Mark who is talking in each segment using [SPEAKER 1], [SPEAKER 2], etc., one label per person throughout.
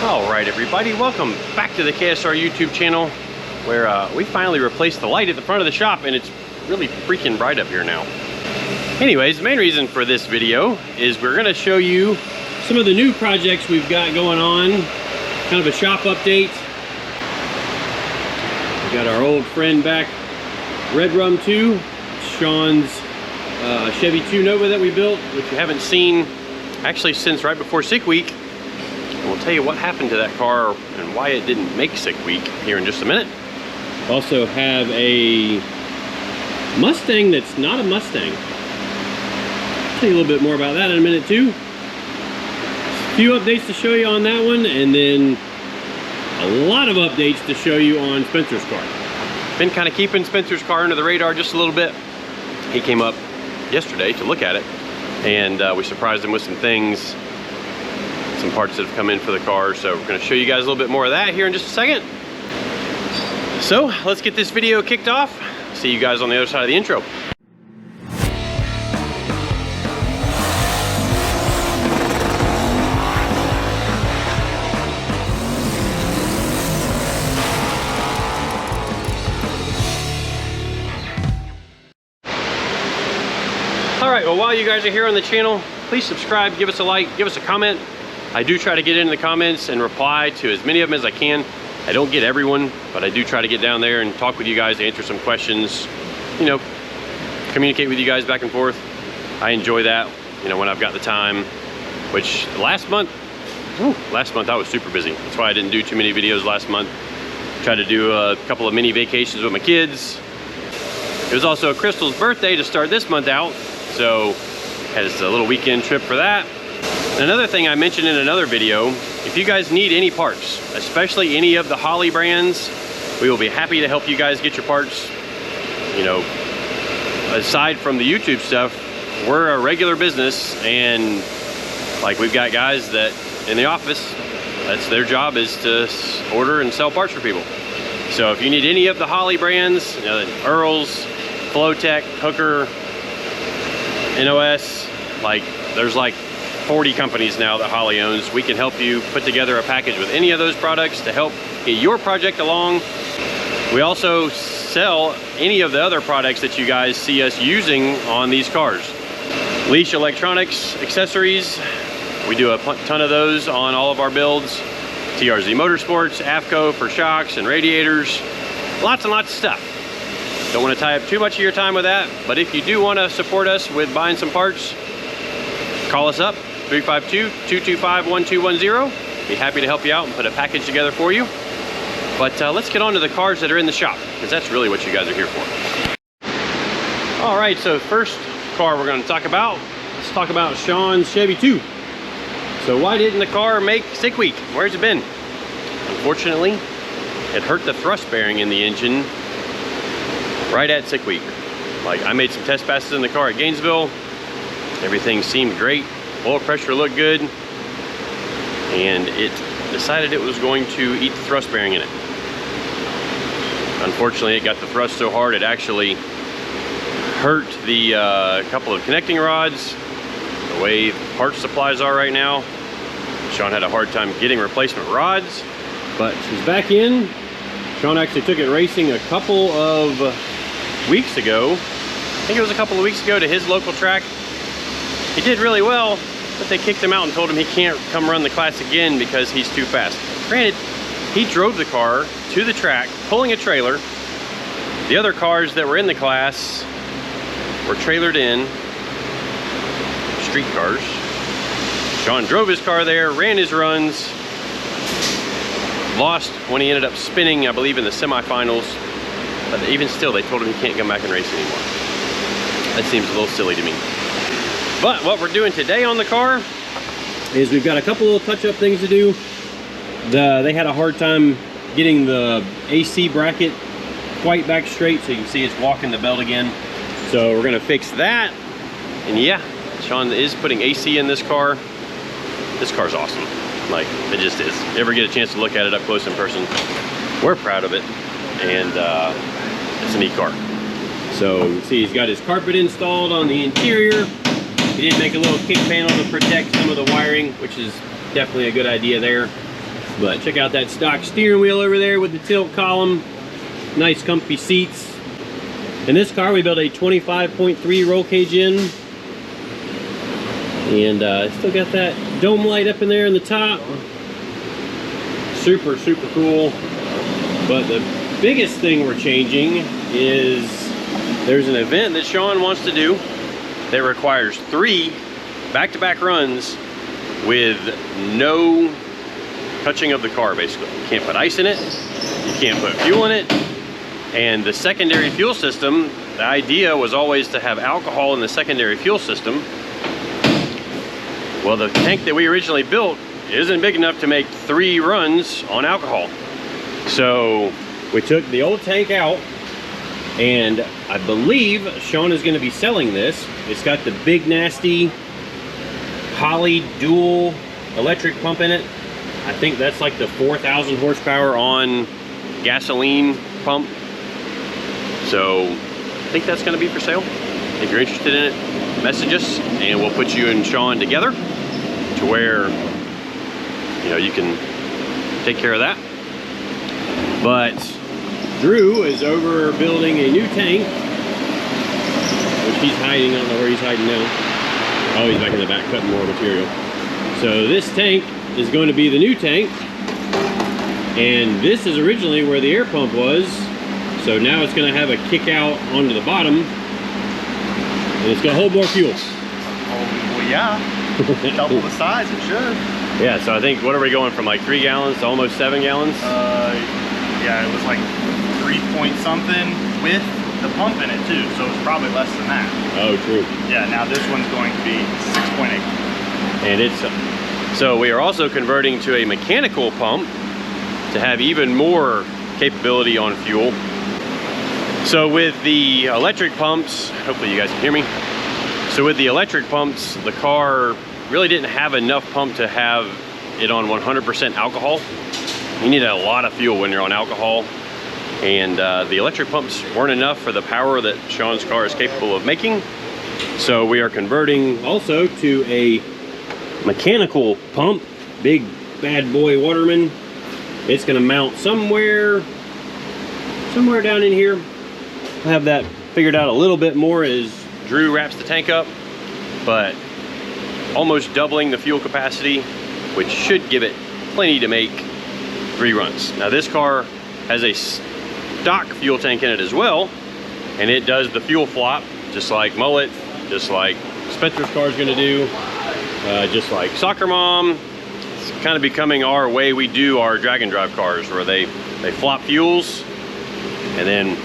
[SPEAKER 1] Alright everybody, welcome back to the KSR YouTube channel, where we finally replaced the light at the front of the shop and it's really freaking bright up here now. Anyways, the main reason for this video is we're going to show you some of the new projects we've got going on, kind of a shop update. We got our old friend back, Red Rum 2, Sean's Chevy 2 Nova that we built, which you haven't seen actually since right before Sick Week. We'll tell you what happened to that car and why it didn't make Sick Week here in just a minute. Also have a Mustang that's not a Mustang. I'll tell you a little bit more about that in a minute too. A few updates to show you on that one, and then a lot of updates to show you on Spencer's car. Been kind of keeping Spencer's car under the radar just a little bit. He came up yesterday to look at it, and we surprised him with some things. Some parts that have come in for the car, so we're going to show you guys a little bit more of that here in just a second. So let's get this video kicked off. See you guys on the other side of the intro. Alright, well, while you guys are here on the channel, please subscribe, give us a like, give us a comment. I do try to get into the comments and reply to as many of them as I can. I don't get everyone, but I do try to get down there and talk with you guys, answer some questions, you know, communicate with you guys back and forth. I enjoy that, you know, when I've got the time, which last month I was super busy. That's why I didn't do too many videos last month. Tried to do a couple of mini vacations with my kids. It was also Crystal's birthday to start this month out, so had a little weekend trip for that. Another thing I mentioned in another video, if you guys need any parts, especially any of the Holley brands, we will be happy to help you guys get your parts. You know, aside from the YouTube stuff, we're a regular business, and like we've got guys that in the office, that's their job, is to order and sell parts for people. So if you need any of the Holley brands, you know, Earls, Flowtech, Hooker, NOS, like there's like 40 companies now that Holley owns. We can help you put together a package with any of those products to help get your project along. We also sell any of the other products that you guys see us using on these cars. Leash electronics, accessories, we do a ton of those on all of our builds. TRZ Motorsports, AFCO for shocks and radiators, lots and lots of stuff. Don't want to tie up too much of your time with that, but if you do want to support us with buying some parts, call us up, 352-225-1210. Be happy to help you out and put a package together for you. But let's get on to the cars that are in the shop, because that's really what you guys are here for. All right, so first car we're going to talk about, let's talk about Sean's Chevy 2. So why didn't the car make Sick Week? Where's it been? Unfortunately, it hurt the thrust bearing in the engine right at Sick Week. Like, I made some test passes in the car at Gainesville. Everything seemed great. Oil pressure looked good. And it decided it was going to eat the thrust bearing in it. Unfortunately, it got the thrust so hard it actually hurt the couple of connecting rods. The way parts supplies are right now, Sean had a hard time getting replacement rods, but she's back in. Sean actually took it racing a couple of weeks ago. I think it was a couple of weeks ago to his local track. He did really well, but they kicked him out and told him he can't come run the class again because he's too fast. Granted, he drove the car to the track, pulling a trailer. The other cars that were in the class were trailered in, street cars. Sean drove his car there, ran his runs, lost when he ended up spinning, I believe, in the semifinals. But even still, they told him he can't come back and race anymore. That seems a little silly to me. But what we're doing today on the car is we've got a couple of touch-up things to do. They had a hard time getting the AC bracket quite back straight, so you can see it's walking the belt again. So we're gonna fix that. And yeah, Sean is putting AC in this car. This car's awesome. Like, it just is. If you ever get a chance to look at it up close in person, we're proud of it. And it's a neat car. So you can see he's got his carpet installed on the interior. He did make a little kick panel to protect some of the wiring, which is definitely a good idea there. But check out that stock steering wheel over there with the tilt column. Nice comfy seats. In this car we built a 25.3 roll cage in. And still got that dome light up in there in the top. Super, super cool. But the biggest thing we're changing is there's an event that Sean wants to do that requires 3 back-to-back runs with no touching of the car, basically. You can't put ice in it, you can't put fuel in it, and the secondary fuel system, the idea was always to have alcohol in the secondary fuel system. Well, the tank that we originally built isn't big enough to make 3 runs on alcohol. So we took the old tank out, and I believe Sean is going to be selling this. It's got the big nasty Holley dual electric pump in it. I think that's like the 4,000 horsepower on gasoline pump. So I think that's going to be for sale. If you're interested in it, message us and we'll put you and Sean together to where, you know, you can take care of that. But Drew is over building a new tank, which he's hiding. I don't know where he's hiding now. Oh, he's back in the back cutting more material. So this tank is going to be the new tank, and this is originally where the air pump was. So now it's going to have a kick out onto the bottom, and it's going to hold more fuel.
[SPEAKER 2] Oh, well, yeah. Double the size, it should.
[SPEAKER 1] Yeah, so I think, what are we going from, like 3 gallons to almost 7 gallons?
[SPEAKER 2] Yeah, it was like 3 point something with the pump in it too, so it's probably less than that.
[SPEAKER 1] Oh, true.
[SPEAKER 2] Yeah, now this one's going to be 6.8.
[SPEAKER 1] And it's, so we are also converting to a mechanical pump to have even more capability on fuel. So with the electric pumps, hopefully you guys can hear me. So with the electric pumps, the car really didn't have enough pump to have it on 100% alcohol. You need a lot of fuel when you're on alcohol. And the electric pumps weren't enough for the power that Sean's car is capable of making. So we are converting also to a mechanical pump, big bad boy Waterman. It's gonna mount somewhere down in here. I'll have that figured out a little bit more as Drew wraps the tank up, but almost doubling the fuel capacity, which should give it plenty to make 3 runs. Now this car has a stock fuel tank in it as well, and it does the fuel flop just like Mullet, just like Spencer's car is going to do, just like SoccerMom. It's kind of becoming our way we do our drag and drive cars, where they flop fuels, and then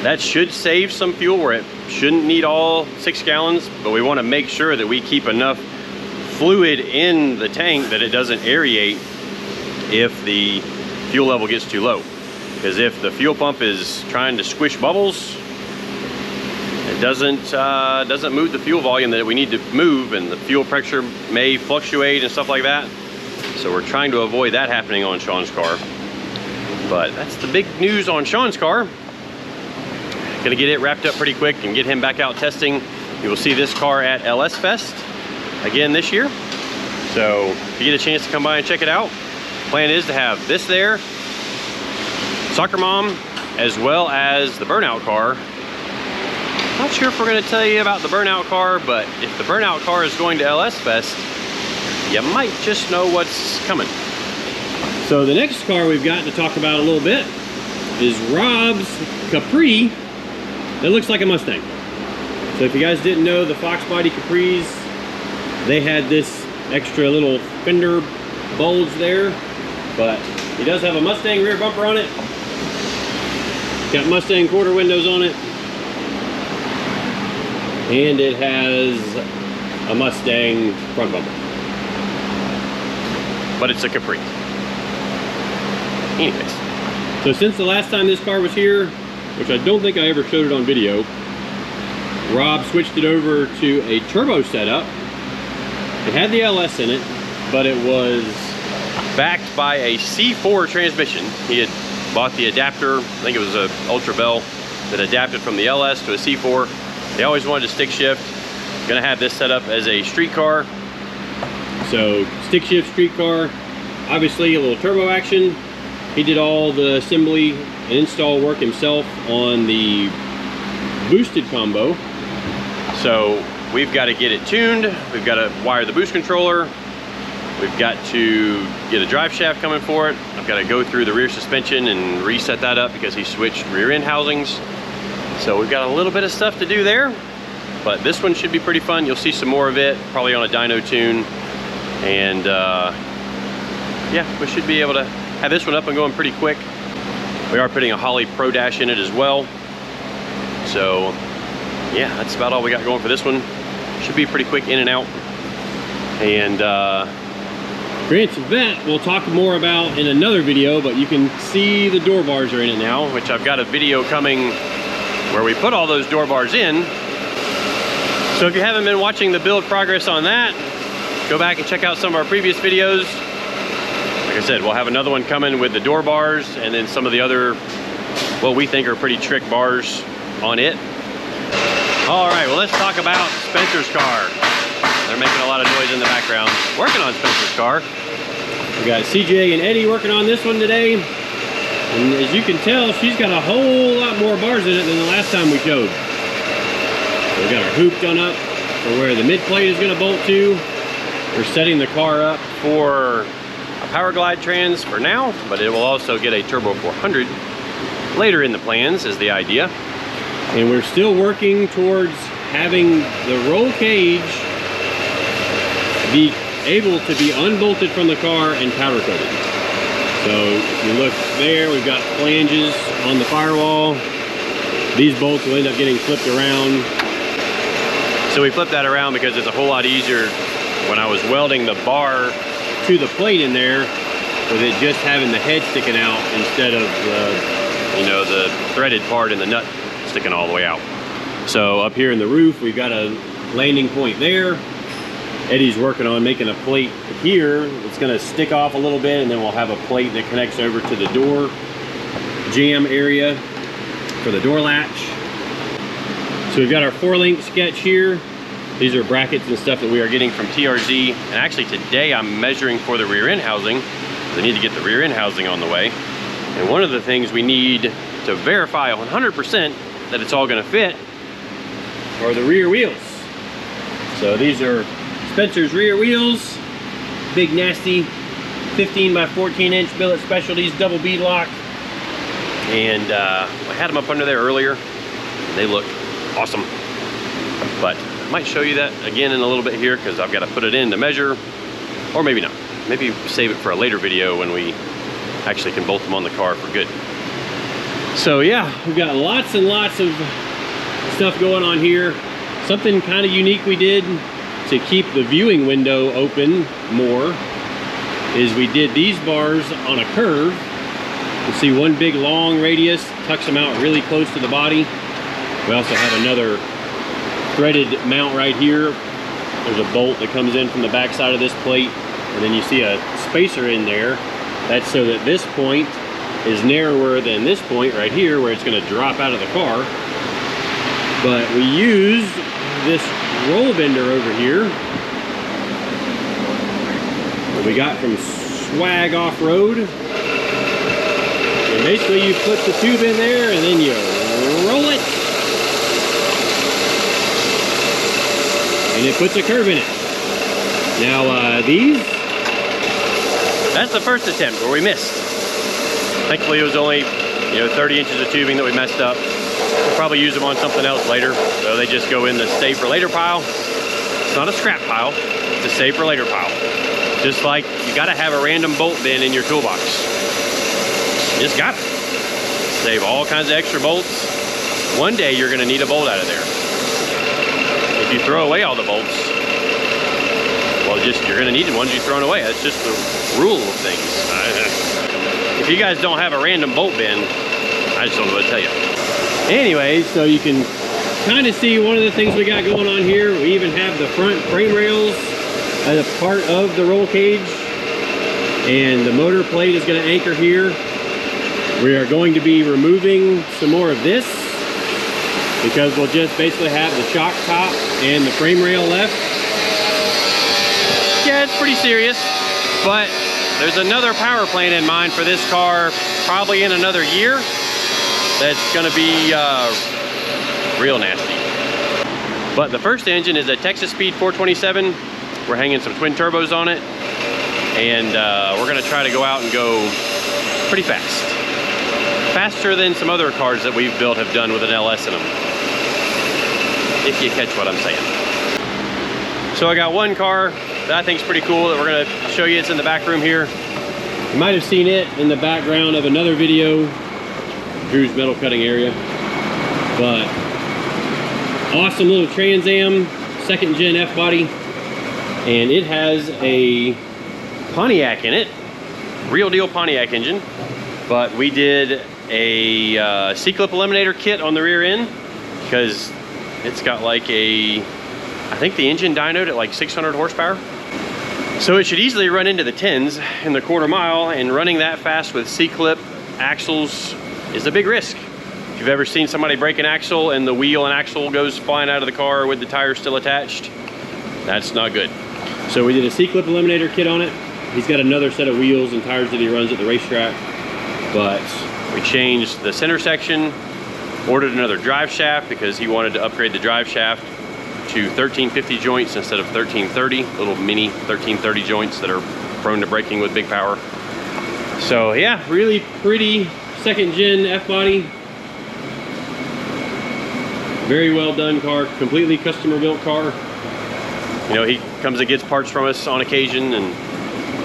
[SPEAKER 1] that should save some fuel where it shouldn't need all 6 gallons, but we want to make sure that we keep enough fluid in the tank that it doesn't aerate if the fuel level gets too low. Because if the fuel pump is trying to squish bubbles, it doesn't move the fuel volume that we need to move, and the fuel pressure may fluctuate and stuff like that. So we're trying to avoid that happening on Sean's car. But that's the big news on Sean's car. Gonna get it wrapped up pretty quick and get him back out testing. You will see this car at LS Fest again this year. So if you get a chance to come by and check it out, plan is to have this there, SoccerMom, as well as the burnout car. Not sure if we're going to tell you about the burnout car, but if the burnout car is going to LS Fest, you might just know what's coming. So the next car we've got to talk about a little bit is Rob's Capri that looks like a Mustang. So if you guys didn't know, the Fox Body Capris, they had this extra little fender bulge there, but he does have a Mustang rear bumper on it. Got Mustang quarter windows on it, and it has a Mustang front bumper, but it's a Capri. Anyways, so since the last time this car was here, which I don't think I ever showed it on video, Rob switched it over to a turbo setup. It had the LS in it, but it was backed by a C4 transmission. He had bought the adapter, I think it was a Ultra Bell, that adapted from the LS to a C4. They always wanted to stick shift. Gonna have this set up as a street car. So stick shift street car, obviously a little turbo action. He did all the assembly and install work himself on the boosted combo. So we've got to get it tuned. We've got to wire the boost controller. We've got to get a drive shaft coming for it. I've got to go through the rear suspension and reset that up because he switched rear end housings. So we've got a little bit of stuff to do there, but this one should be pretty fun. You'll see some more of it, probably on a dyno tune. And yeah, we should be able to have this one up and going pretty quick. We are putting a Holley Pro Dash in it as well. So yeah, that's about all we got going for this one. Should be pretty quick in and out. And Grant's Vet we'll talk more about in another video, but you can see the door bars are in it now, which I've got a video coming where we put all those door bars in. So if you haven't been watching the build progress on that, go back and check out some of our previous videos. Like I said, we'll have another one coming with the door bars and then some of the other, what we think are pretty trick bars on it. All right, well, let's talk about Spencer's car. They're making a lot of noise in the background, working on Spencer's car. We got CJ and Eddie working on this one today. And as you can tell, she's got a whole lot more bars in it than the last time we showed. So we got our hoop done up for where the mid plate is gonna bolt to. We're setting the car up for a Power Glide trans for now, but it will also get a Turbo 400 later in the plans is the idea. And we're still working towards having the roll cage be able to be unbolted from the car and powder coated. So if you look there, we've got flanges on the firewall. These bolts will end up getting flipped around. So we flipped that around because it's a whole lot easier when I was welding the bar to the plate in there with it just having the head sticking out instead of the, you know, the threaded part and the nut sticking all the way out. So up here in the roof, we've got a landing point there. Eddie's working on making a plate here. It's gonna stick off a little bit and then we'll have a plate that connects over to the door jamb area for the door latch. So we've got our 4-link sketch here. These are brackets and stuff that we are getting from TRZ. And actually today I'm measuring for the rear end housing. I need to get the rear end housing on the way. And one of the things we need to verify 100% that it's all gonna fit are the rear wheels. So these are Spencer's rear wheels, big nasty 15 by 14 inch billet specialties, double bead lock. And I had them up under there earlier. They look awesome. But I might show you that again in a little bit here because I've got to put it in to measure, or maybe not. Maybe save it for a later video when we actually can bolt them on the car for good. So yeah, we've got lots and lots of stuff going on here. Something kind of unique we did to keep the viewing window open more is we did these bars on a curve. You see one big long radius, tucks them out really close to the body. We also have another threaded mount right here. There's a bolt that comes in from the back side of this plate, and then you see a spacer in there. That's so that this point is narrower than this point right here where it's going to drop out of the car. But we used this roll bender over here that we got from Swag Off-Road. And basically you put the tube in there and then you roll it. And it puts a curve in it. Now that's the first attempt where we missed. Thankfully it was only 30 inches of tubing that we messed up. We'll probably use them on something else later. So they just go in the save for later pile. It's not a scrap pile, it's a save for later pile. Just like you gotta have a random bolt bin in your toolbox. You just got it. Save all kinds of extra bolts. One day you're gonna need a bolt out of there. If you throw away all the bolts, well, you're gonna need the ones you've thrown away. That's just the rule of things. If you guys don't have a random bolt bin, I just don't know what to tell you. Anyways, so you can kind of see one of the things we got going on here. We even have the front frame rails as a part of the roll cage, and the motor plate is going to anchor here. We are going to be removing some more of this because we'll just basically have the shock top and the frame rail left. Yeah, it's pretty serious, but there's another power plant in mind for this car, probably in another year. That's gonna be real nasty. But the first engine is a Texas Speed 427. We're hanging some twin turbos on it, and we're gonna try to go out and go pretty fast. Faster than some other cars that we've built have done with an LS in them. If you catch what I'm saying. So I got one car that I think is pretty cool that we're gonna show you. It's in the back room here. You might have seen it in the background of another video, Drew's metal cutting area. But awesome little Trans Am, 2nd gen F-body. And it has a Pontiac in it, real deal Pontiac engine. But we did a C-clip eliminator kit on the rear end because it's got like a, I think the engine dynoed at like 600 horsepower. So it should easily run into the 10s in the quarter mile, and running that fast with C-clip axles is a big risk. If you've ever seen somebody break an axle and the wheel and axle goes flying out of the car with the tire still attached, that's not good. So we did a C-clip eliminator kit on it. He's got another set of wheels and tires that he runs at the racetrack, but we changed the center section, ordered another drive shaft because he wanted to upgrade the drive shaft to 1350 joints instead of 1330, little mini 1330 joints that are prone to breaking with big power. So yeah, really pretty 2nd gen F-body. Very well done car, completely customer built car. You know, he comes and gets parts from us on occasion, and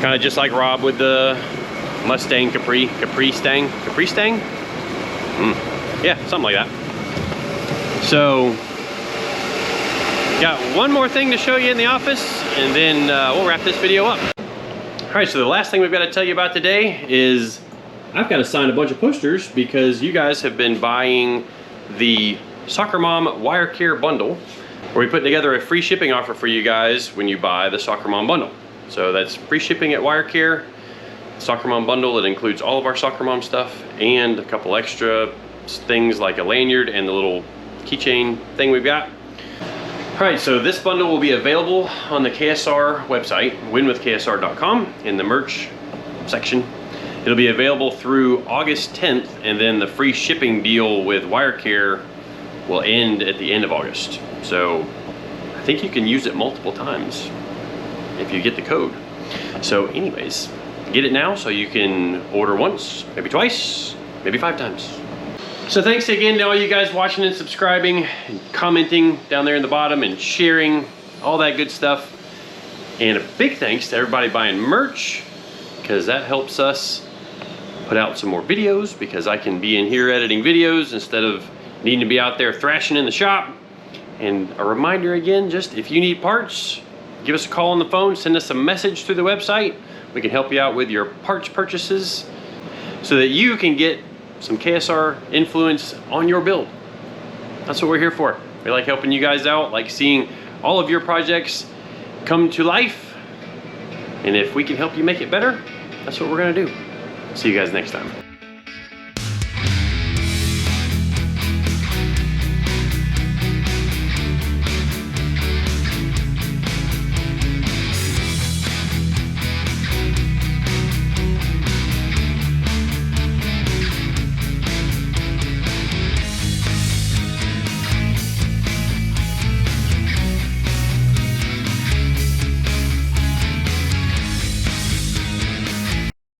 [SPEAKER 1] kind of just like Rob with the Mustang Capri Stang? Yeah, something like that. So, got one more thing to show you in the office, and then we'll wrap this video up. All right, so the last thing we've got to tell you about today is I've got to sign a bunch of posters because you guys have been buying the SoccerMom Wire Care bundle, where we put together a free shipping offer for you guys when you buy the SoccerMom bundle. So that's free shipping at Wire Care, SoccerMom bundle. It includes all of our SoccerMom stuff and a couple extra things like a lanyard and the little keychain thing we've got. All right, so this bundle will be available on the KSR website, winwithksr.com, in the merch section. It'll be available through August 10th, and then the free shipping deal with Wire Care will end at the end of August. So I think you can use it multiple times if you get the code. So anyways, get it now so you can order once, maybe twice, maybe 5 times. So thanks again to all you guys watching and subscribing and commenting down there in the bottom and sharing, all that good stuff. And a big thanks to everybody buying merch, because that helps us put out some more videos, because I can be in here editing videos instead of needing to be out there thrashing in the shop. And a reminder again, just if you need parts, give us a call on the phone, send us a message through the website. We can help you out with your parts purchases so that you can get some KSR influence on your build. That's what we're here for. We like helping you guys out, like seeing all of your projects come to life. And if we can help you make it better, that's what we're gonna do. See you guys next time.